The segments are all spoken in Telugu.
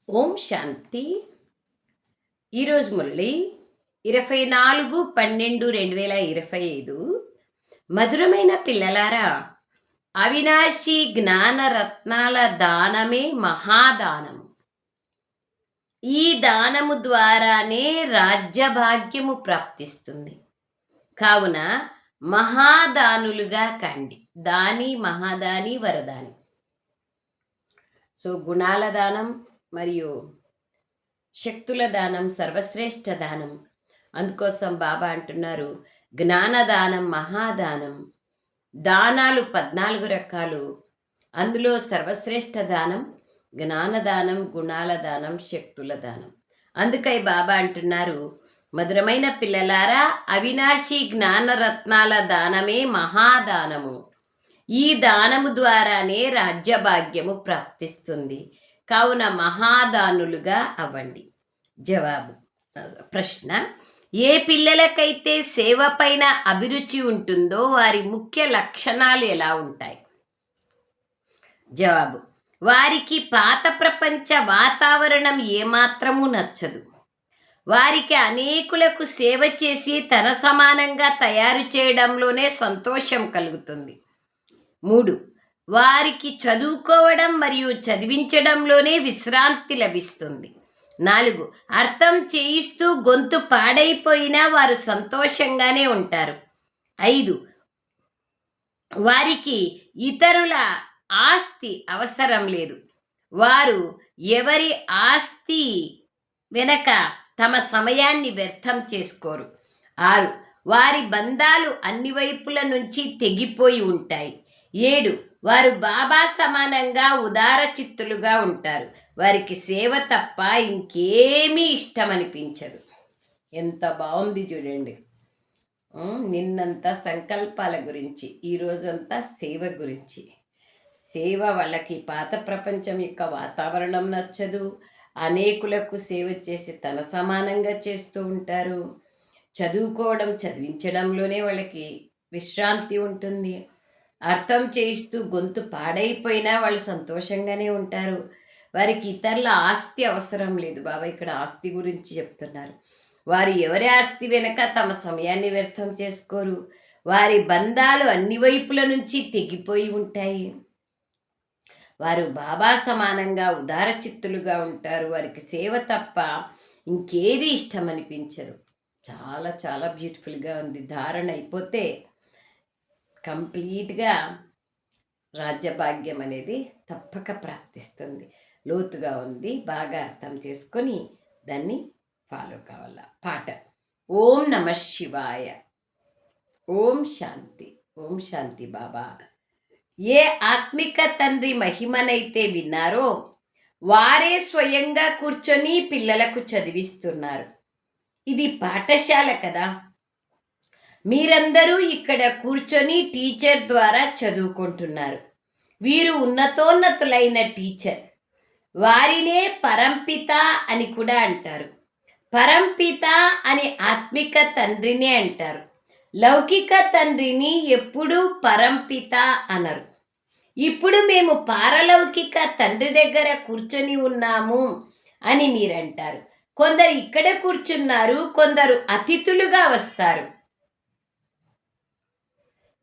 ఓం శాంతి. ఈరోజు మురళి 24/12/2025. మధురమైన పిల్లలారా, అవినాశి జ్ఞాన రత్నాల దానమే మహాదానము. ఈ దానము ద్వారానే రాజ్యభాగ్యము ప్రాప్తిస్తుంది. కావున మహాదానులుగా కండి. దాని, మహాదాని, వరదాని. సో గుణాల దానం మరియు శక్తుల దానం సర్వశ్రేష్ఠ దానం. అందుకోసం బాబా అంటున్నారు, జ్ఞానదానం మహాదానం. దానాలు 14 రకాలు. అందులో సర్వశ్రేష్ఠ దానం జ్ఞానదానం, గుణాల దానం, శక్తుల దానం. అందుకై బాబా అంటున్నారు, మధురమైన పిల్లలారా, అవినాశి జ్ఞానరత్నాల దానమే మహాదానము. ఈ దానము ద్వారానే రాజ్యభాగ్యము ప్రాప్తిస్తుంది. కావున మహాదానులుగా అవ్వండి. జవాబు. ప్రశ్న: ఏ పిల్లలకైతే సేవ పైన అభిరుచి ఉంటుందో వారి ముఖ్య లక్షణాలు ఎలా ఉంటాయి? జవాబు: వారికి పాత ప్రపంచ వాతావరణం ఏమాత్రము నచ్చదు. వారికి అనేకులకు సేవ చేసి తన సమానంగా తయారు చేయడంలోనే సంతోషం కలుగుతుంది. 3. వారికి చదువుకోవడం మరియు చదివించడంలోనే విశ్రాంతి లభిస్తుంది. 4. అర్థం చేయిస్తూ గొంతు పాడైపోయినా వారు సంతోషంగానే ఉంటారు. 5. వారికి ఇతరుల ఆస్తి అవసరం లేదు. వారు ఎవరి ఆస్తి వెనక తమ సమయాన్ని వ్యర్థం చేసుకోరు. 6. వారి బంధాలు అన్ని వైపుల నుంచి తెగిపోయి ఉంటాయి. 7. వారు బాబా సమానంగా ఉదార చిత్తులుగా ఉంటారు. వారికి సేవ తప్ప ఇంకేమీ ఇష్టమనిపించదు. ఎంత బాగుంది చూడండి. నిన్నంతా సంకల్పాల గురించి, ఈరోజంతా సేవ గురించి. సేవ వాళ్ళకి పాత ప్రపంచం యొక్క వాతావరణం నచ్చదు. అనేకులకు సేవ చేసి తన సమానంగా చేస్తూ ఉంటారు. చదువుకోవడం చదివించడంలోనే వాళ్ళకి విశ్రాంతి ఉంటుంది. అర్థం చేయిస్తూ గొంతు పాడైపోయినా వాళ్ళు సంతోషంగానే ఉంటారు. వారికి ఇతరుల ఆస్తి అవసరం లేదు. బాబా ఇక్కడ ఆస్తి గురించి చెప్తున్నారు. వారు ఎవరి ఆస్తి వెనక తమ సమయాన్ని వ్యర్థం చేసుకోరు. వారి బంధాలు అన్ని వైపుల నుంచి తెగిపోయి ఉంటాయి. వారు బాబా సమానంగా ఉదార చిత్తులుగా ఉంటారు. వారికి సేవ తప్ప ఇంకేది ఇష్టం అనిపించదు. చాలా చాలా బ్యూటిఫుల్గా ఉంది. ధారణ అయిపోతే కంప్లీట్గా రాజ్యభాగ్యం అనేది తప్పక ప్రాప్తిస్తుంది. లోతుగా ఉంది, బాగా అర్థం చేసుకొని దాన్ని ఫాలో కావాల. పాట: ఓం నమ శివాయ. ఓం శాంతి. ఓం శాంతి. బాబా ఏ ఆత్మిక తండ్రి మహిమనైతే విన్నారో వారే స్వయంగా కూర్చొని పిల్లలకు చదివిస్తున్నారు. ఇది పాఠశాల కదా. మీరందరూ ఇక్కడ కూర్చొని టీచర్ ద్వారా చదువుకుంటున్నారు. వీరు ఉన్నతోన్నతులైన టీచర్. వారినే పరంపిత అని కూడా అంటారు. పరంపిత అని ఆత్మిక తండ్రినే అంటారు. లౌకిక తండ్రిని ఎప్పుడూ పరంపిత అనరు. ఇప్పుడు మేము పారలౌకిక తండ్రి దగ్గర కూర్చొని ఉన్నాము అని మీరంటారు. కొందరు ఇక్కడ కూర్చున్నారు, కొందరు అతిథులుగా వస్తారు.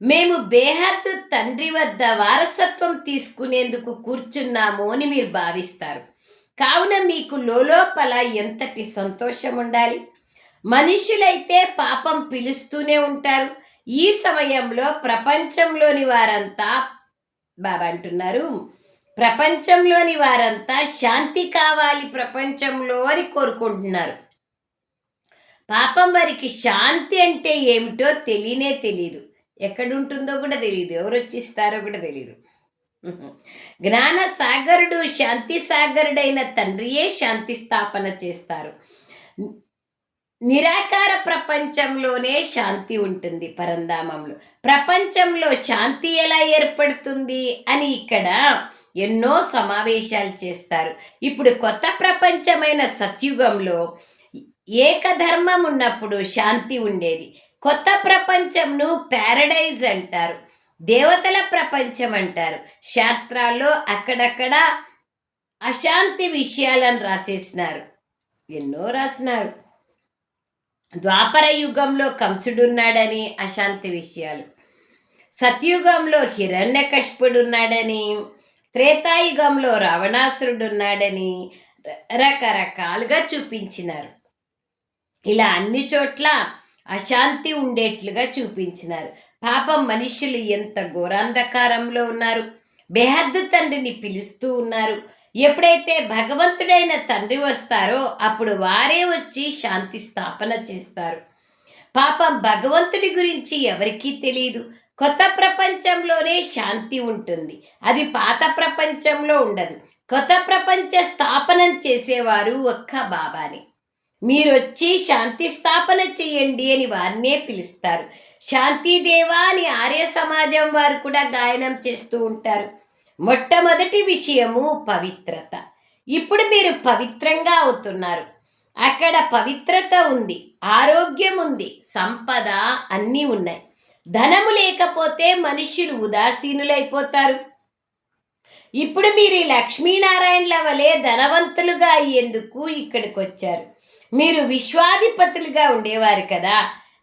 మేము బేహద్ తండ్రి వద్ద వారసత్వం తీసుకునేందుకు కూర్చున్నాము అని మీరు భావిస్తారు. కావున మీకు లోపల ఎంతటి సంతోషం ఉండాలి. మనుషులైతే పాపం పిలుస్తూనే ఉంటారు. ఈ సమయంలో ప్రపంచంలోని వారంతా, బాబా అంటున్నారు, ప్రపంచంలోని వారంతా శాంతి కావాలి ప్రపంచంలో అని కోరుకుంటున్నారు. పాపం వారికి శాంతి అంటే ఏమిటో తెలీదు. ఎక్కడుంటుందో కూడా తెలియదు. ఎవరు వచ్చిస్తారో కూడా తెలియదు. జ్ఞాన సాగరుడు, శాంతి సాగరుడైన తండ్రియే శాంతి స్థాపన చేస్తారు. నిరాకార ప్రపంచంలోనే శాంతి ఉంటుంది. పరంధామంలో ప్రపంచంలో శాంతి ఎలా ఏర్పడుతుంది అని ఇక్కడ ఎన్నో సమావేశాలు చేస్తారు. ఇప్పుడు కొత్త ప్రపంచమైన సత్యుగంలో ఏకధర్మం ఉన్నప్పుడు శాంతి ఉండేది. కొత్త ప్రపంచంను ప్యారడైజ్ అంటారు, దేవతల ప్రపంచం అంటారు. శాస్త్రాల్లో అక్కడక్కడ అశాంతి విషయాలను రాసేసినారు. ఎన్నో రాసినారు. ద్వాపర యుగంలో కంసుడున్నాడని అశాంతి విషయాలు, సత్యుగంలో హిరణ్యకశిపుడున్నాడని, త్రేతాయుగంలో రావణాసురుడున్నాడని రకరకాలుగా చూపించినారు. ఇలా అన్ని చోట్ల అశాంతి ఉండేట్లుగా చూపించినారు. పాపం మనుషులు ఎంత ఘోరాంధకారంలో ఉన్నారు. బేహద్దు తండ్రిని పిలుస్తూ ఉన్నారు. ఎప్పుడైతే భగవంతుడైన తండ్రి వస్తారో అప్పుడు వారే వచ్చి శాంతి స్థాపన చేస్తారు. పాపం భగవంతుడి గురించి ఎవరికీ తెలియదు. కొత్త ప్రపంచంలోనే శాంతి ఉంటుంది, అది పాత ప్రపంచంలో ఉండదు. కొత్త ప్రపంచ స్థాపనం చేసేవారు ఒక్క బాబాని. మీరొచ్చి శాంతి స్థాపన చేయండి అని వారినే పిలుస్తారు. శాంతిదేవా అని ఆర్య సమాజం వారు కూడా గాయనం చేస్తూ ఉంటారు. మొట్టమొదటి విషయము పవిత్రత. ఇప్పుడు మీరు పవిత్రంగా అవుతున్నారు. అక్కడ పవిత్రత ఉంది, ఆరోగ్యం ఉంది, సంపద అన్నీ ఉన్నాయి. ధనము లేకపోతే మనుష్యులు ఉదాసీనులైపోతారు. ఇప్పుడు మీరు ఈ లక్ష్మీనారాయణల వలె ధనవంతులుగా అయ్యేందుకు ఇక్కడికి వచ్చారు. మీరు విశ్వాధిపతులుగా ఉండేవారు కదా,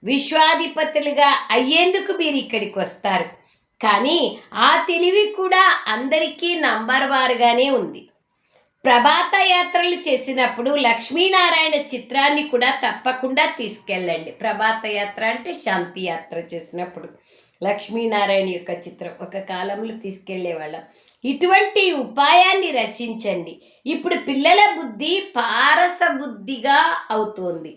విశ్వాధిపతులుగా అయ్యేందుకు మీరు ఇక్కడికి వస్తారు. కానీ ఆ తెలివి కూడా అందరికీ నంబర్ వారుగానే ఉంది. ప్రభాత యాత్రలు చేసినప్పుడు లక్ష్మీనారాయణ చిత్రాన్ని కూడా తప్పకుండా తీసుకెళ్ళండి. ప్రభాత యాత్ర అంటే శాంతి యాత్ర చేసినప్పుడు లక్ష్మీనారాయణ యొక్క చిత్రం ఒక కాలంలో తీసుకెళ్లేవాళ్ళం. ఇటువంటి ఉపాయాన్ని రచించండి. ఇప్పుడు పిల్లల బుద్ధి పారస బుద్ధిగా అవుతోంది.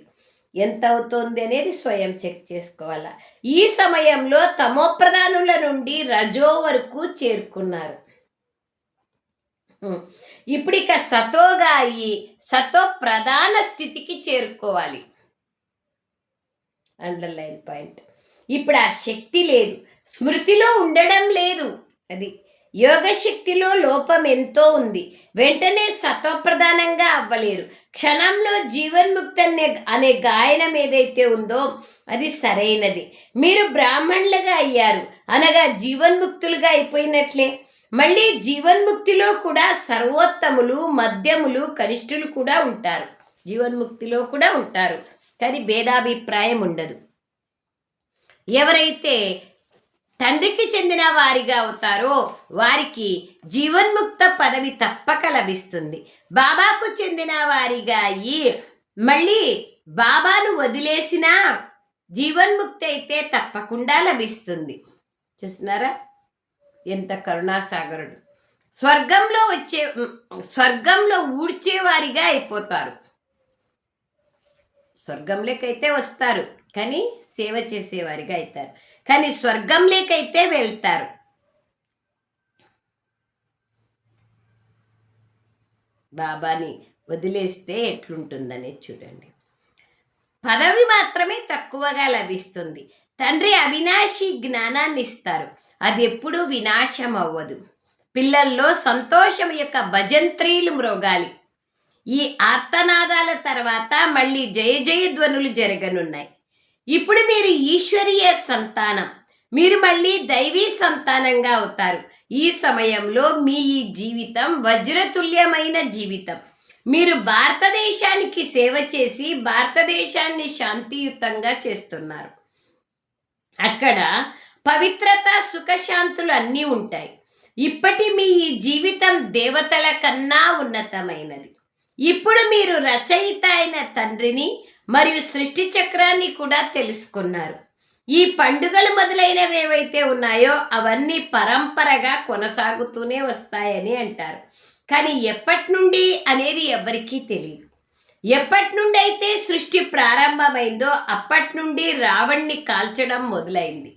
ఎంత అవుతోంది అనేది స్వయం చెక్ చేసుకోవాలా. ఈ సమయంలో తమోప్రధానుల నుండి రజో వరకు చేరుకున్నారు. ఇప్పుడు ఇక సతోగా అయ్యి సతో ప్రధాన స్థితికి చేరుకోవాలి. Underline point. ఇప్పుడు ఆ శక్తి లేదు, స్మృతిలో ఉండడం లేదు. అది యోగ శక్తిలో లోపం ఎంతో ఉంది. వెంటనే సతోప్రధానంగా అవ్వలేరు. క్షణంలో జీవన్ముక్తి అనే గాయనం ఏదైతే ఉందో అది సరైనది. మీరు బ్రాహ్మణులుగా అయ్యారు అనగా జీవన్ముక్తులుగా అయిపోయినట్లే. మళ్ళీ జీవన్ముక్తిలో కూడా సర్వోత్తములు, మధ్యములు, కనిష్ఠులు కూడా ఉంటారు. జీవన్ముక్తిలో కూడా ఉంటారు, కానీ భేదాభిప్రాయం ఉండదు. ఎవరైతే తండ్రికి చెందిన వారిగా అవుతారో వారికి జీవన్ముక్త పదవి తప్పక లభిస్తుంది. బాబాకు చెందిన వారిగా అయ్యి మళ్ళీ బాబాను వదిలేసినా జీవన్ముక్తి అయితే తప్పకుండా లభిస్తుంది. చూస్తున్నారా ఎంత కరుణాసాగరుడు. స్వర్గంలో ఊడ్చేవారిగా అయిపోతారు. స్వర్గంలోకైతే వస్తారు కానీ సేవ చేసేవారిగా అవుతారు, కానీ స్వర్గంలోకైతే వెళ్తారు. బాబాని వదిలేస్తే ఎట్లుంటుందనేది చూడండి. పదవి మాత్రమే తక్కువగా లభిస్తుంది. తండ్రి అవినాశి జ్ఞానాన్ని ఇస్తారు, అది ఎప్పుడూ వినాశం అవ్వదు. పిల్లల్లో సంతోషం యొక్క భజంత్రీలు మ్రోగాలి. ఈ ఆర్తనాదాల తర్వాత మళ్ళీ జయ జయ ధ్వనులు జరగనున్నాయి. ఇప్పుడు మీరు ఈశ్వరీయ సంతానం, మీరు మళ్ళీ దైవీ సంతానంగా అవుతారు. ఈ సమయంలో మీ ఈ జీవితం వజ్రతుల్యమైన జీవితం. మీరు భారతదేశానికి సేవ చేసి భారతదేశాన్ని శాంతియుతంగా చేస్తున్నారు. అక్కడ పవిత్రత, సుఖశాంతులు అన్నీ ఉంటాయి. ఇప్పటి మీ ఈ జీవితం దేవతల కన్నా ఉన్నతమైనది. ఇప్పుడు మీరు రచయిత అయిన తండ్రిని మరియు సృష్టి చక్రాన్ని కూడా తెలుసుకున్నారు. ఈ పండుగలు మొదలైనవి ఏవైతే ఉన్నాయో అవన్నీ పరంపరగా కొనసాగుతూనే వస్తాయని అంటారు. కానీ ఎప్పటి నుండి అనేది ఎవరికీ తెలియదు. ఎప్పటి నుండి అయితే సృష్టి ప్రారంభమైందో అప్పటి నుండి రావణ్ణి కాల్చడం మొదలైంది,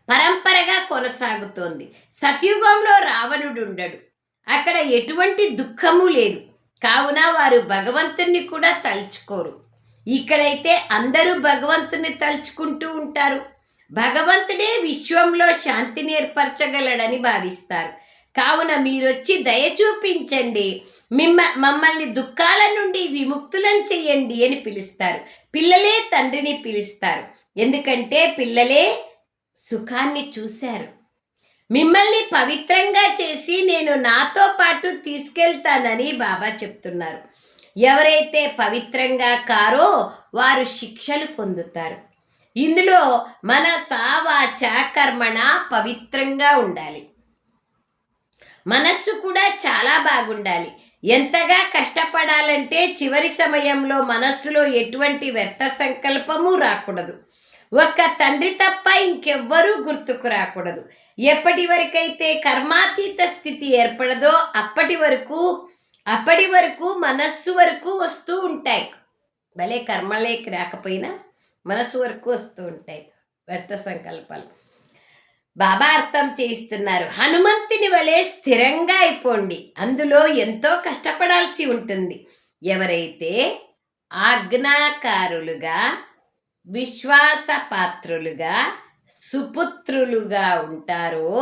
పరంపరగా కొనసాగుతోంది. సత్యుగంలో రావణుడు ఉండడు, అక్కడ ఎటువంటి దుఃఖము లేదు, కావున వారు భగవంతుణ్ణి కూడా తలుచుకోరు. ఇక్కడైతే అందరూ భగవంతుని తలుచుకుంటూ ఉంటారు. భగవంతుడే విశ్వంలో శాంతిని ఏర్పరచగలడని భావిస్తారు. కావున మీరొచ్చి దయ చూపించండి, మమ్మల్ని దుఃఖాల నుండి విముక్తులను చెయ్యండి అని పిలుస్తారు. పిల్లలే తండ్రిని పిలుస్తారు, ఎందుకంటే పిల్లలే సుఖాన్ని చూశారు. మిమ్మల్ని పవిత్రంగా చేసి నేను నాతో పాటు తీసుకెళ్తానని బాబా చెప్తున్నారు. ఎవరైతే పవిత్రంగా కారో వారు శిక్షలు పొందుతారు. ఇందులో మనస వాచ కర్మణ పవిత్రంగా ఉండాలి. మనస్సు కూడా చాలా బాగుండాలి. ఎంతగా కష్టపడాలంటే చివరి సమయంలో మనస్సులో ఎటువంటి వ్యర్థ సంకల్పము రాకూడదు. ఒక్క తండ్రి తప్ప ఇంకెవ్వరూ గుర్తుకు రాకూడదు. ఎప్పటి వరకైతే కర్మాతీత స్థితి ఏర్పడదో అప్పటి వరకు మనస్సు వరకు వస్తూ ఉంటాయి. భలే కర్మలేకి రాకపోయినా మనస్సు వరకు వస్తూ ఉంటాయి వ్యర్థ సంకల్పాలు. బాబా అర్థం చేయిస్తున్నారు, హనుమంతుని వలె స్థిరంగా అయిపోండి. అందులో ఎంతో కష్టపడాల్సి ఉంటుంది. ఎవరైతే ఆజ్ఞాకారులుగా, విశ్వాసపాత్రులుగా, సుపుత్రులుగా ఉంటారో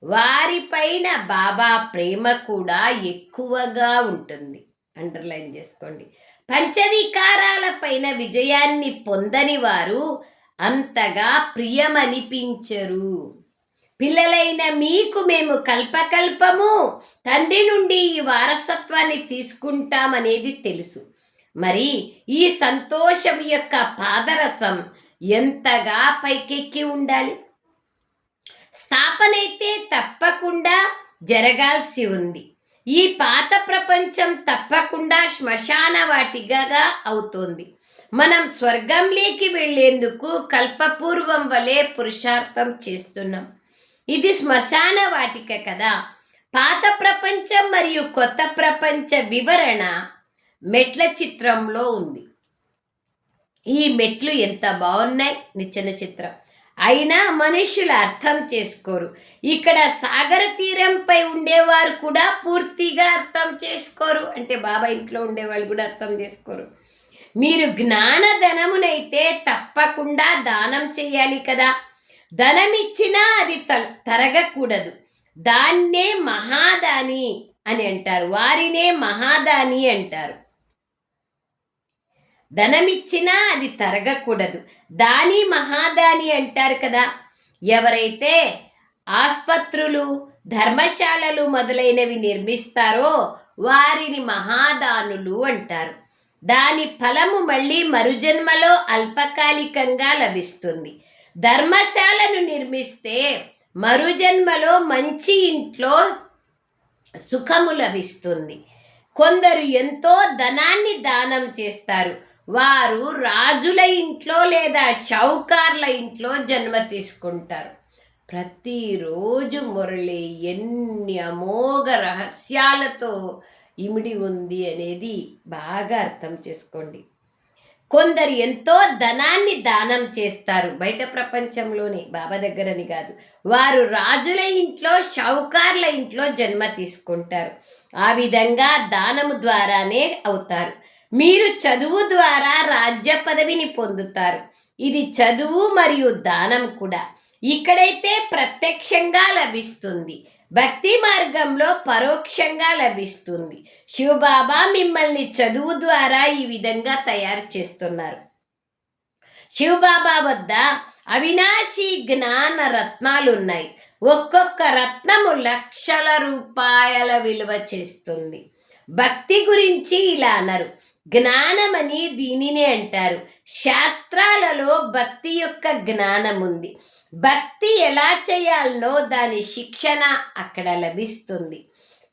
వారిపైన బాబా ప్రేమ కూడా ఎక్కువగా ఉంటుంది. అండర్లైన్ చేసుకోండి. పంచవికారాల పైన విజయాన్ని పొందని వారు అంతగా ప్రియమనిపించరు. పిల్లలైన మీకు మేము కల్పకల్పము తండ్రి నుండి ఈ వారసత్వాన్ని తీసుకుంటామనేది తెలుసు. మరి ఈ సంతోషం యొక్క పాదరసం ఎంతగా పైకెక్కి ఉండాలి. స్థాపనైతే తప్పకుండా జరగాల్సి ఉంది. ఈ పాత ప్రపంచం తప్పకుండా శ్మశాన వాటికగా అవుతోంది. మనం స్వర్గంలోకి వెళ్లేందుకు కల్పపూర్వం వలె పురుషార్థం చేస్తున్నాం. ఇది శ్మశాన వాటిక కదా. పాత ప్రపంచం మరియు కొత్త ప్రపంచ వివరణ మెట్ల చిత్రంలో ఉంది. ఈ మెట్లు ఎంత బాగున్నాయి, నిచ్చెన చిత్రం. అయినా మనుషులు అర్థం చేసుకోరు. ఇక్కడ సాగర తీరంపై ఉండేవారు కూడా పూర్తిగా అర్థం చేసుకోరు. అంటే బాబా ఇంట్లో ఉండేవాళ్ళు కూడా అర్థం చేసుకోరు. మీరు జ్ఞాన ధనమునైతే తప్పకుండా దానం చేయాలి కదా. ధనమిచ్చినా అది తరగకూడదు. దాన్నే మహాదాని అని అంటారు. వారినే మహాదాని అంటారు. ధనమిచ్చినా అది తరగకూడదు. దాని మహాదాని అంటారు కదా. ఎవరైతే ఆస్పత్రులు, ధర్మశాలలు మొదలైనవి నిర్మిస్తారో వారిని మహాదానులు అంటారు. దాని ఫలము మళ్ళీ మరుజన్మలో అల్పకాలికంగా లభిస్తుంది. ధర్మశాలను నిర్మిస్తే మరుజన్మలో మంచి ఇంట్లో సుఖము లభిస్తుంది. కొందరు ఎంతో ధనాన్ని దానం చేస్తారు. వారు రాజుల ఇంట్లో లేదా షౌకార్ల ఇంట్లో జన్మ తీసుకుంటారు. ప్రతిరోజు మురళి ఎన్ని అమోఘ రహస్యాలతో ఇమిడి ఉంది అనేది బాగా అర్థం చేసుకోండి. కొందరు ఎంతో ధనాన్ని దానం చేస్తారు. బయట ప్రపంచంలోనే, బాబా దగ్గరని కాదు. వారు రాజుల ఇంట్లో, షౌకార్ల ఇంట్లో జన్మ తీసుకుంటారు. ఆ విధంగా దానము ద్వారానే అవుతారు. మీరు చదువు ద్వారా రాజ్య పదవిని పొందుతారు. ఇది చదువు మరియు దానం కూడా. ఇక్కడైతే ప్రత్యక్షంగా లభిస్తుంది, భక్తి మార్గంలో పరోక్షంగా లభిస్తుంది. శివబాబా మిమ్మల్ని చదువు ద్వారా ఈ విధంగా తయారు చేస్తున్నారు. శివబాబా వద్ద అవినాశి జ్ఞాన రత్నాలు ఉన్నాయి. ఒక్కొక్క రత్నము లక్షల రూపాయల విలువ చేస్తుంది. భక్తి గురించి ఇలా అనరు, జ్ఞానమని దీనినే అంటారు. శాస్త్రాలలో భక్తి యొక్క జ్ఞానం ఉంది. భక్తి ఎలా చేయాలనో దాని శిక్షణ అక్కడ లభిస్తుంది.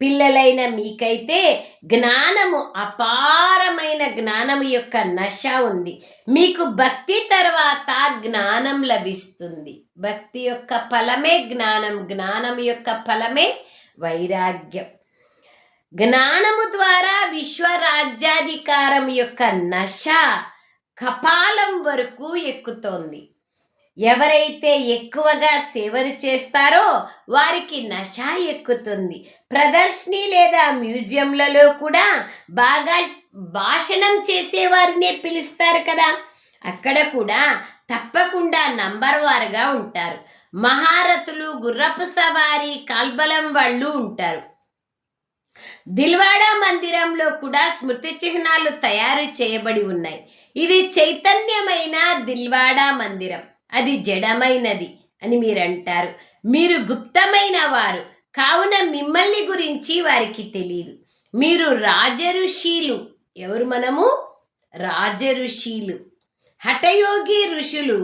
పిల్లలైన మీకైతే జ్ఞానము, అపారమైన జ్ఞానము యొక్క నశ ఉంది. మీకు భక్తి తర్వాత జ్ఞానం లభిస్తుంది. భక్తి యొక్క ఫలమే జ్ఞానం, జ్ఞానం యొక్క ఫలమే వైరాగ్యం. జ్ఞానము ద్వారా విశ్వరాజ్యాధికారం యొక్క నశ కపాలం వరకు ఎక్కుతోంది. ఎవరైతే ఎక్కువగా సేవలు చేస్తారో వారికి నశ ఎక్కుతుంది. ప్రదర్శని లేదా మ్యూజియంలలో కూడా బాగా భాషణం చేసేవారినే పిలుస్తారు కదా. అక్కడ కూడా తప్పకుండా నంబర్ వారుగా ఉంటారు. మహారథులు, గుర్రపు సవారి, కాల్బలం వాళ్ళు ఉంటారు. దిల్వాడా మందిరంలో కూడా స్మృతి చిహ్నాలు తయారు చేయబడి ఉన్నాయి. ఇది చైతన్యమైన దిల్వాడా మందిరం, అది జడమైనది అని మీరు అంటారు. మీరు గుప్తమైన వారు కావున మిమ్మల్ని గురించి వారికి తెలియదు. మీరు రాజఋషులు. ఎవరు మనము? రాజఋషులు. హఠయోగి ఋషులు.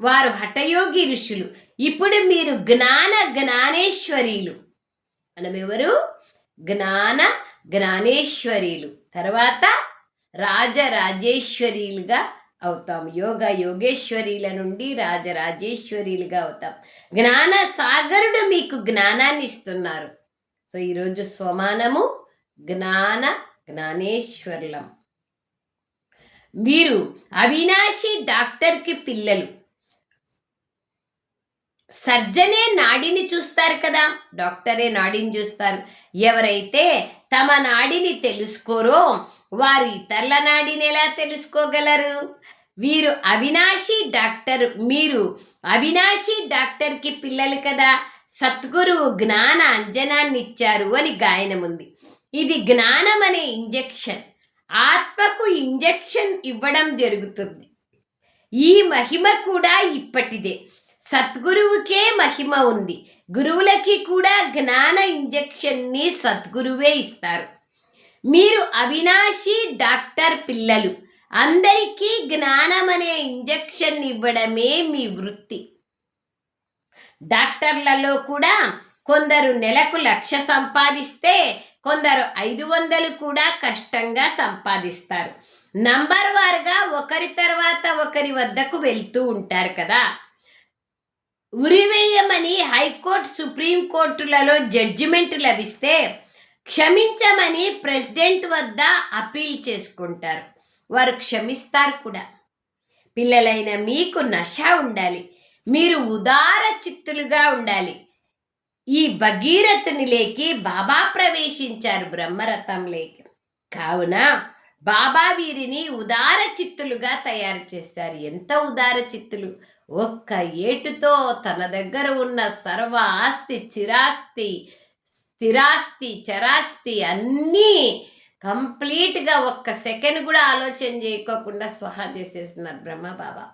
వారు హఠయోగి ఋషులు. ఇప్పుడు మీరు జ్ఞానేశ్వరీలు. మనమెవరు? జ్ఞానేశ్వరీలు. తర్వాత రాజరాజేశ్వరీలుగా అవుతాం. యోగేశ్వరీల నుండి రాజరాజేశ్వరీలుగా అవుతాం. జ్ఞాన సాగరుడు మీకు జ్ఞానాన్ని ఇస్తున్నారు. సో ఈరోజు సోమానము జ్ఞానేశ్వర్లం. వీరు అవినాశి డాక్టర్కి పిల్లలు. సర్జనే నాడిని చూస్తారు కదా, డాక్టరే నాడిని చూస్తారు. ఎవరైతే తమ నాడిని తెలుసుకోరో వారు ఇతరుల నాడిని ఎలా తెలుసుకోగలరు? వీరు అవినాశి డాక్టర్. మీరు అవినాశి డాక్టర్కి పిల్లలు కదా. సద్గురువు జ్ఞాన అంజనాన్ని ఇచ్చారు అని గాయనం ఉంది. ఇది జ్ఞానం అనే ఇంజెక్షన్. ఆత్మకు ఇంజెక్షన్ ఇవ్వడం జరుగుతుంది. ఈ మహిమ కూడా ఇప్పటిదే. సద్గురువుకే మహిమ ఉంది. గురువులకి కూడా జ్ఞాన ఇంజెక్షన్ని సద్గురువే ఇస్తారు. మీరు అవినాశి డాక్టర్ పిల్లలు. అందరికీ జ్ఞానం అనే ఇంజెక్షన్ ఇవ్వడమే మీ వృత్తి. డాక్టర్లలో కూడా కొందరు నెలకు 1,00,000 సంపాదిస్తే కొందరు 500 కూడా కష్టంగా సంపాదిస్తారు. నంబర్ వారుగా ఒకరి తర్వాత ఒకరి వద్దకు వెళ్తూ ఉంటారు కదా. ఉరివేయమని హైకోర్టు సుప్రీంకోర్టులలో జడ్జిమెంట్ లభిస్తే క్షమించమని ప్రెసిడెంట్ వద్ద అపీల్ చేసుకుంటారు. వారు క్షమిస్తారు కూడా. పిల్లలైన మీకు నశ ఉండాలి. మీరు ఉదార చిత్తులుగా ఉండాలి. ఈ భగీరథుని లేకి బాబా ప్రవేశించారు బ్రహ్మరథం లేకి. కావున బాబా వీరిని ఉదార చిత్తులుగా తయారు చేశారు. ఎంత ఉదార చిత్తులు! ఒక్క ఏటుతో తన దగ్గర ఉన్న సర్వ ఆస్తి, చిరాస్తి, స్థిరాస్తి, చరాస్తి అన్నీ కంప్లీట్గా ఒక్క సెకండ్ కూడా ఆలోచన చేయకోకుండా స్వహా చేసేస్తున్నారు బ్రహ్మ బాబా.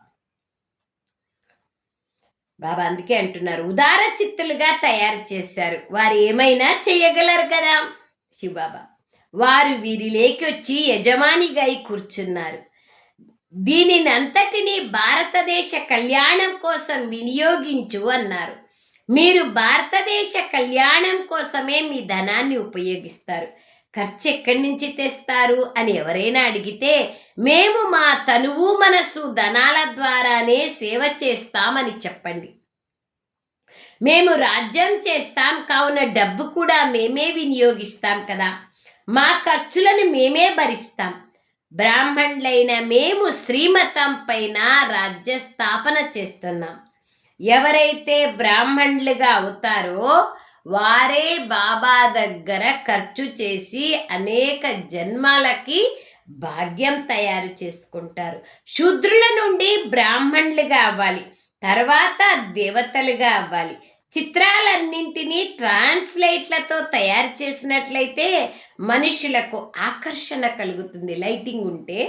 బాబా అందుకే అంటున్నారు ఉదార చిత్తులుగా తయారు చేశారు. వారు ఏమైనా చేయగలరు కదా శివబాబా. వారు వీరిలోకి వచ్చి యజమానిగా కూర్చున్నారు. దీనిని అంతటినీ భారతదేశ కళ్యాణం కోసం వినియోగించు అన్నారు. మీరు భారతదేశ కళ్యాణం కోసమే మీ ధనాన్ని ఉపయోగిస్తారు. ఖర్చు ఎక్కడి నుంచి తెస్తారు అని ఎవరైనా అడిగితే మేము మా తనువు మనస్సు ధనాల ద్వారానే సేవ చేస్తామని చెప్పండి. మేము రాజ్యం చేస్తాం కావున డబ్బు కూడా మేమే వినియోగిస్తాం కదా. మా ఖర్చులను మేమే భరిస్తాం. బ్రాహ్మణులైన మేము శ్రీమతం పైన రాజ్య స్థాపన చేస్తున్నాం. ఎవరైతే బ్రాహ్మణులుగా అవుతారో వారే బాబా దగ్గర ఖర్చు చేసి అనేక జన్మాలకి భాగ్యం తయారు చేసుకుంటారు. శూద్రుల నుండి బ్రాహ్మణులుగా అవ్వాలి, తర్వాత దేవతలుగా అవ్వాలి. చిత్రాలన్నింటినీ ట్రాన్స్లేట్లతో తయారు చేసినట్లయితే మనుషులకు ఆకర్షణ కలుగుతుంది. లైటింగ్ ఉంటే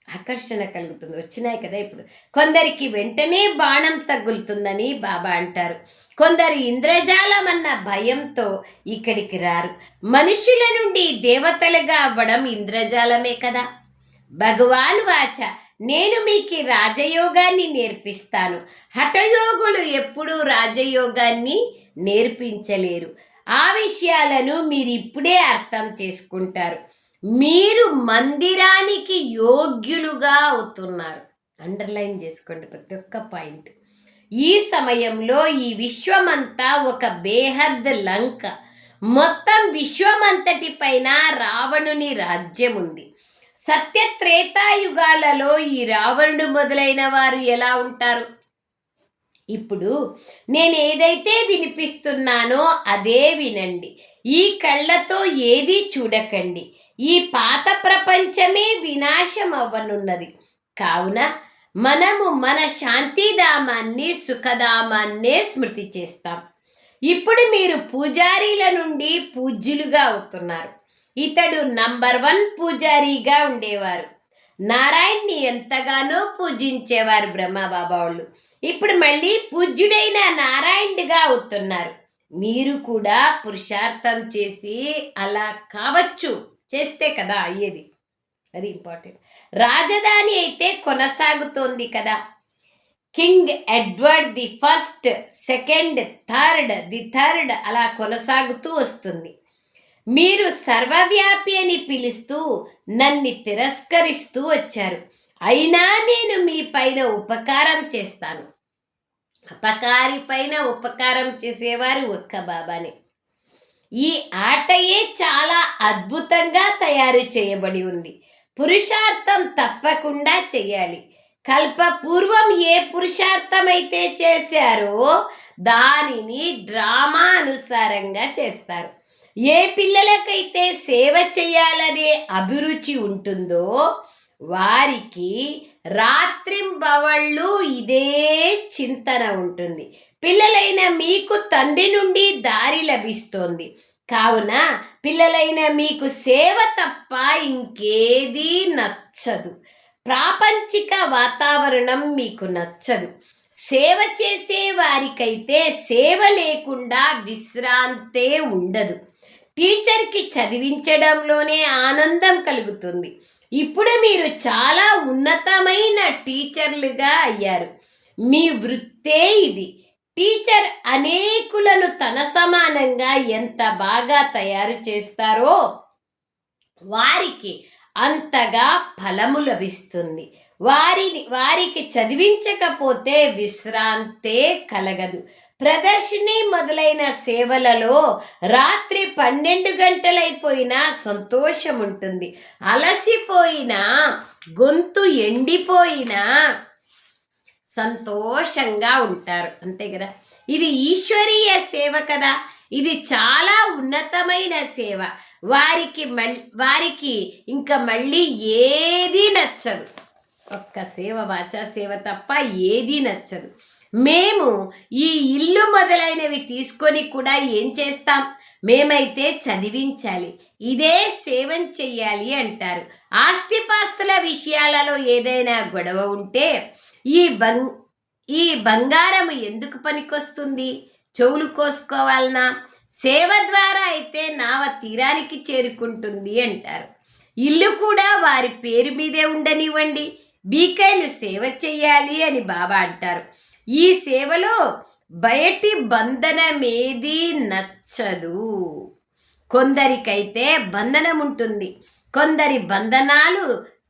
ఆకర్షణ కలుగుతుంది. వచ్చినాయి కదా ఇప్పుడు. కొందరికి వెంటనే బాణం తగులుతుందని బాబా అంటారు. కొందరు ఇంద్రజాలం అన్న భయంతో ఇక్కడికి రారు. మనుషుల నుండి దేవతలుగా అవ్వడం ఇంద్రజాలమే కదా. భగవాన్ వాచ నేను మీకు రాజయోగాన్ని నేర్పిస్తాను. హఠయోగులు ఎప్పుడూ రాజయోగాన్ని నేర్పించలేరు. ఆ విషయాలను మీరు ఇప్పుడే అర్థం చేసుకుంటారు. మీరు మందిరానికి యోగ్యులుగా అవుతున్నారు. అండర్లైన్ చేసుకోండి ప్రతి ఒక్క పాయింట్. ఈ సమయంలో ఈ విశ్వమంతా ఒక బేహద్ లంక. మొత్తం విశ్వమంతటి పైన రావణుని రాజ్యం ఉంది. సత్య త్రేతాయుగాలలో ఈ రావణుడు మొదలైన వారు ఎలా ఉంటారు? ఇప్పుడు నేను ఏదైతే వినిపిస్తున్నానో అదే వినండి. ఈ కళ్ళతో ఏది చూడకండి. ఈ పాత ప్రపంచమే వినాశం అవ్వనున్నది. కావున మనము మన శాంతిధామాన్ని సుఖధామాన్నే స్మృతి చేస్తాం. ఇప్పుడు మీరు పూజారీల నుండి పూజ్యులుగా అవుతున్నారు. ఇతడు నంబర్ 1 పూజారీగా ఉండేవారు. నారాయణ్ణి ఎంతగానో పూజించేవారు బ్రహ్మబాబా వాళ్ళు. ఇప్పుడు మళ్ళీ పూజ్యుడైన నారాయణుడిగా అవుతున్నారు. మీరు కూడా పురుషార్థం చేసి అలా కావచ్చు, చేస్తే కదా అయ్యేది. అది ఇంపార్టెంట్. రాజధాని అయితే కొనసాగుతోంది కదా. King Edward the first, second, third అలా కొనసాగుతూ వస్తుంది. మీరు సర్వవ్యాపి అని పిలుస్తూ నన్ను తిరస్కరిస్తూ వచ్చారు. అయినా నేను మీ పైన ఉపకారం చేస్తాను. అపకారి పైన ఉపకారం చేసేవారు ఒక్క బాబానే. ఈ ఆటయే చాలా అద్భుతంగా తయారు చేయబడి ఉంది. పురుషార్థం తప్పకుండా చేయాలి. కల్పపూర్వం ఏ పురుషార్థం అయితే చేశారో దానిని డ్రామా అనుసారంగా చేస్తారు. ఏ పిల్లలకైతే సేవ చేయాలనే అభిరుచి ఉంటుందో వారికి రాత్రింబవళ్ళు ఇదే చింతన ఉంటుంది. పిల్లలైన మీకు తండ్రి నుండి దారి లభిస్తోంది. కావున పిల్లలైన మీకు సేవ తప్ప ఇంకేదీ నచ్చదు. ప్రాపంచిక వాతావరణం మీకు నచ్చదు. సేవ చేసే వారికైతే సేవ లేకుండా విశ్రాంతే ఉండదు. టీచర్కి చదివించడంలోనే ఆనందం కలుగుతుంది. ఇప్పుడు మీరు చాలా ఉన్నతమైన టీచర్లుగా అయ్యారు. మీ వృత్తే ఇది. టీచర్ అనేకులను తన సమానంగా ఎంత బాగా తయారు చేస్తారో వారికి అంతగా ఫలము లభిస్తుంది. వారికి చదివించకపోతే విశ్రాంతే కలగదు. ప్రదర్శిని మొదలైన సేవలలో రాత్రి 12 గంటలైపోయినా సంతోషం ఉంటుంది. అలసిపోయినా, గొంతు ఎండిపోయినా సంతోషంగా ఉంటారు. అంతే కదా. ఇది ఈశ్వరీయ సేవ కదా. ఇది చాలా ఉన్నతమైన సేవ. వారికి ఇంకా మళ్ళీ ఏదీ నచ్చదు. ఒక్క సేవ, వాచా సేవ తప్ప ఏదీ నచ్చదు. మేము ఈ ఇల్లు మొదలైనవి తీసుకొని కూడా ఏం చేస్తాం? మేమైతే చదివించాలి, ఇదే సేవం చెయ్యాలి అంటారు. ఆస్తిపాస్తుల విషయాలలో ఏదైనా గొడవ ఉంటే ఈ బంగారం ఎందుకు పనికొస్తుంది? చెవులు కోసుకోవాలనా? సేవ ద్వారా అయితే నావ తీరానికి చేరుకుంటుంది అంటారు. ఇల్లు కూడా వారి పేరు మీదే ఉండనివ్వండి, బీకైలు సేవ చెయ్యాలి అని బాబా అంటారు. ఈ సేవలో బయటి బంధనమేదీ నచ్చదు. కొందరికైతే బంధనం ఉంటుంది, కొందరి బంధనాలు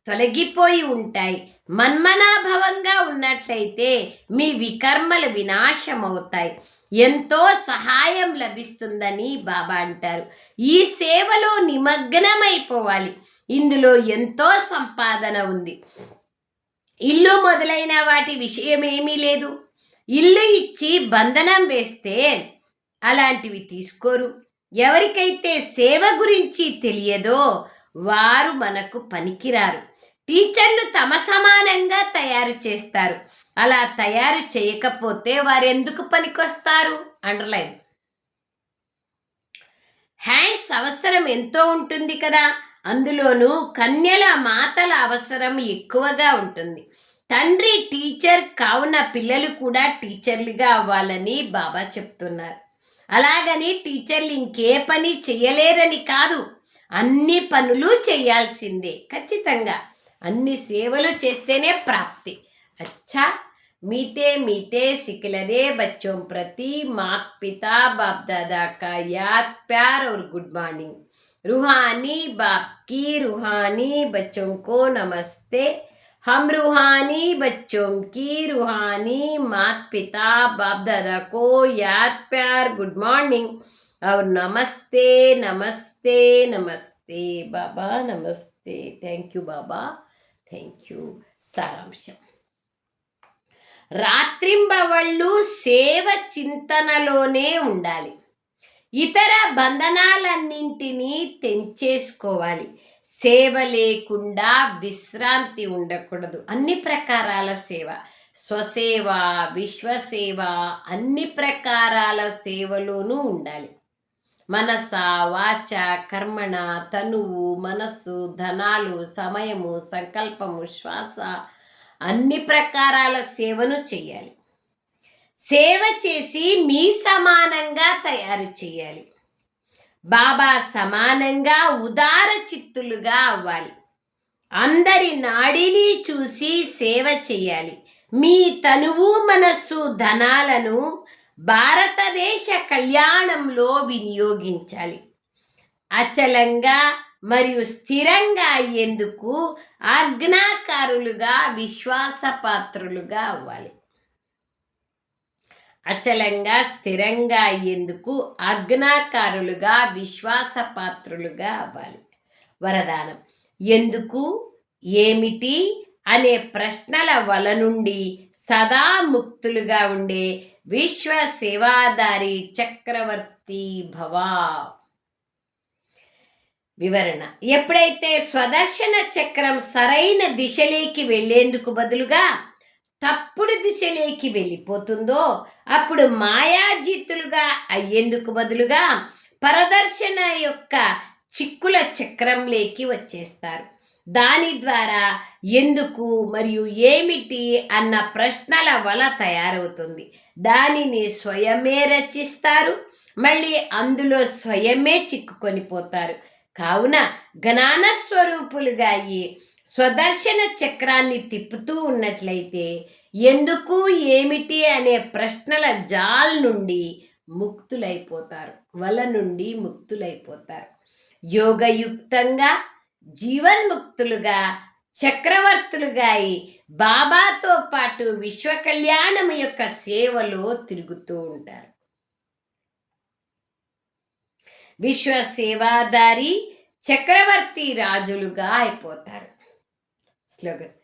తొలగిపోయి ఉంటాయి. మన్మనాభవంగా ఉన్నట్లయితే మీ వికర్మలు వినాశమవుతాయి. ఎంతో సహాయం లభిస్తుందని బాబా అంటారు. ఈ సేవలో నిమగ్నమైపోవాలి. ఇందులో ఎంతో సంపాదన ఉంది. ఇల్లు మొదలైన వాటి విషయం ఏమీ లేదు. ఇల్లు ఇచ్చి బంధనం వేస్తే అలాంటివి తీసుకోరు. ఎవరికైతే సేవ గురించి తెలియదో వారు మనకు పనికిరారు. టీచర్లు తమ సమానంగా తయారు చేస్తారు. అలా తయారు చేయకపోతే వారెందుకు పనికొస్తారు? అండర్లైన్. హ్యాండ్స్ అవసరం ఎంతో ఉంటుంది కదా. అందులోనూ కన్యల మాతల అవసరం ఎక్కువగా ఉంటుంది. తండ్రి టీచర్ కావున పిల్లలు కూడా టీచర్లుగా అవ్వాలని బాబా చెప్తున్నారు. అలాగని టీచర్లు ఇంకే పని చేయలేరని కాదు, అన్ని పనులు చేయాల్సిందే. ఖచ్చితంగా అన్ని సేవలు చేస్తేనే ప్రాప్తి. అచ్చా, मीठे मीठे सिखलरे बच्चों प्रति माता पिता बाप दादा का याद प्यार और गुड मॉर्निंग. रूहानी बाप की रूहानी बच्चों को नमस्ते. हम रूहानी बच्चों की रूहानी माता पिता बाप दादा को याद प्यार गुड मॉर्निंग और नमस्ते नमस्ते नमस्ते. बाबा नमस्ते. Thank you Baba, thank you. సారాంశం: రాత్రింబవళ్ళు సేవ చింతనలోనే ఉండాలి. ఇతర బంధనాలన్నింటినీ తెంచేసుకోవాలి. సేవ లేకుండా విశ్రాంతి ఉండకూడదు. అన్ని ప్రకారాల సేవ, స్వసేవ, విశ్వసేవ, అన్ని ప్రకారాల సేవలోనూ ఉండాలి. మనస, వాచ, కర్మణ, తనువు, మనస్సు, ధనాలు, సమయము, సంకల్పము, శ్వాస అన్ని ప్రకారాల సేవను చేయాలి. సేవ చేసి మీ సమానంగా తయారు చేయాలి. బాబా సమానంగా ఉదార చిత్తులుగా అవ్వాలి. అందరి నాడిని చూసి సేవ చేయాలి. మీ తనువు, మనస్సు, ధనాలను భారతదేశ కళ్యాణంలో వినియోగించాలి. అచలంగా మరియు స్థిరంగా అయ్యేందుకు ఆజ్ఞాకారులుగా, విశ్వాసపాత్రులుగా అవ్వాలి. అచలంగా స్థిరంగా అయ్యేందుకు ఆజ్ఞాకారులుగా, విశ్వాసపాత్రులుగా అవ్వాలి. వరదానం: ఎందుకు, ఏమిటి అనే ప్రశ్నల వల నుండి సదా ముక్తులుగా ఉండే విశ్వ సేవాదారి చక్రవర్తి భవ. వివరణ: ఎప్పుడైతే స్వదర్శన చక్రం సరైన దిశలోకి వెళ్లేందుకు బదులుగా తప్పుడు దిశలోకి వెళ్ళిపోతుందో అప్పుడు మాయాజిత్తులుగా అయ్యేందుకు బదులుగా పరదర్శన యొక్క చిక్కుల చక్రంలోకి వచ్చేస్తారు. దాని ద్వారా ఎందుకు మరియు ఏమిటి అన్న ప్రశ్నల వల తయారవుతుంది. దానిని స్వయమే రచిస్తారు, మళ్ళీ అందులో స్వయమే చిక్కుకొని పోతారు. కావున జ్ఞానస్వరూపులుగా అయ్యి స్వదర్శన చక్రాన్ని తిప్పుతూ ఉన్నట్లయితే ఎందుకు, ఏమిటి అనే ప్రశ్నల జాల్ నుండి ముక్తులైపోతారు, వల నుండి ముక్తులైపోతారు. యోగయుక్తంగా జీవన్ముక్తులుగా చక్రవర్తులుగా అయి బాబాతో పాటు విశ్వ కళ్యాణం యొక్క సేవలో తిరుగుతూ ఉంటారు. విశ్వ సేవాదారి చక్రవర్తి రాజులుగా అయిపోతారు. స్లోగన్: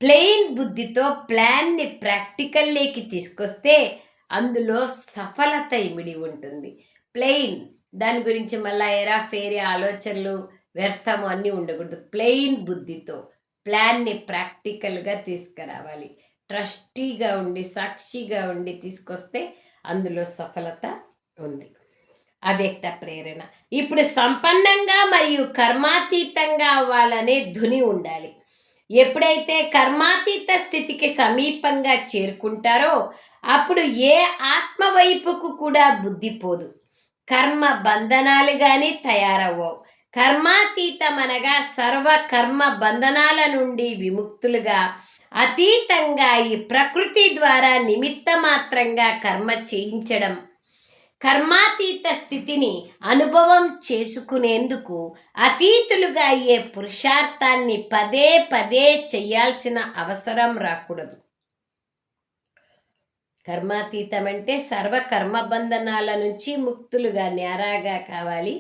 ప్లెయిన్ బుద్ధితో ప్లాన్ని ప్రాక్టికల్లోకి తీసుకొస్తే అందులో సఫలత ఇమిడి ఉంటుంది. ప్లెయిన్, దాని గురించి మళ్ళీ ఎరా ఫేరే ఆలోచనలు వ్యర్థము అన్నీ ఉండకూడదు. ప్లెయిన్ బుద్ధితో ప్లాన్ని ప్రాక్టికల్గా తీసుకురావాలి. ట్రస్టీగా ఉండి, సాక్షిగా ఉండి తీసుకొస్తే అందులో సఫలత ఉంది. అవ్యక్త ప్రేరణ: ఇప్పుడు సంపన్నంగా మరియు కర్మాతీతంగా అవ్వాలనే ధుని ఉండాలి. ఎప్పుడైతే కర్మాతీత స్థితికి సమీపంగా చేరుకుంటారో అప్పుడు ఏ ఆత్మ వైపుకు కూడా బుద్ధి పోదు. కర్మ బంధనాలు కానీ తయారవ్వవు. కర్మాతీతమనగా సర్వ కర్మ బంధనాల నుండి విముక్తులుగా, అతీతంగా ఈ ప్రకృతి ద్వారా నిమిత్త మాత్రంగా కర్మ చేయించడం. కర్మాతీత స్థితిని అనుభవం చేసుకునేందుకు అతీతులుగా అయ్యే పురుషార్థాన్ని పదే పదే చేయాల్సిన అవసరం రాకూడదు. కర్మాతీతం అంటే సర్వ కర్మబంధనాల నుంచి ముక్తులుగా, న్యారాగా కావాలి.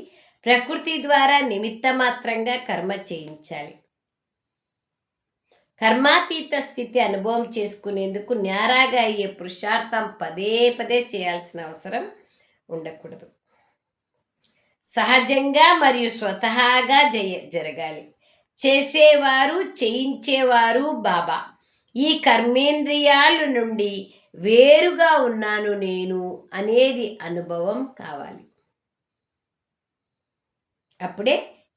ప్రకృతి ద్వారా నిమిత్త మాత్రంగా కర్మ చేయించాలి. కర్మాతీత స్థితి అనుభవం చేసుకునేందుకు న్యారాగా అయ్యే పురుషార్థం పదే పదే చేయాల్సిన అవసరం ఉండకూడదు. సహజంగా మరియు స్వతహాగా జరగాలి. చేసేవారు, చేయించేవారు బాబా. ఈ కర్మేంద్రియాల నుండి వేరుగా ఉన్నాను నేను అనేది అనుభవం కావాలి. అప్పుడే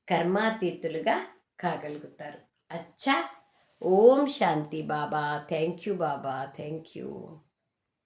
కర్మాతీతులుగా కాగలుగుతారు. అచ్చా. ఓం శాంతి Baba. Thank you Baba. Thank you.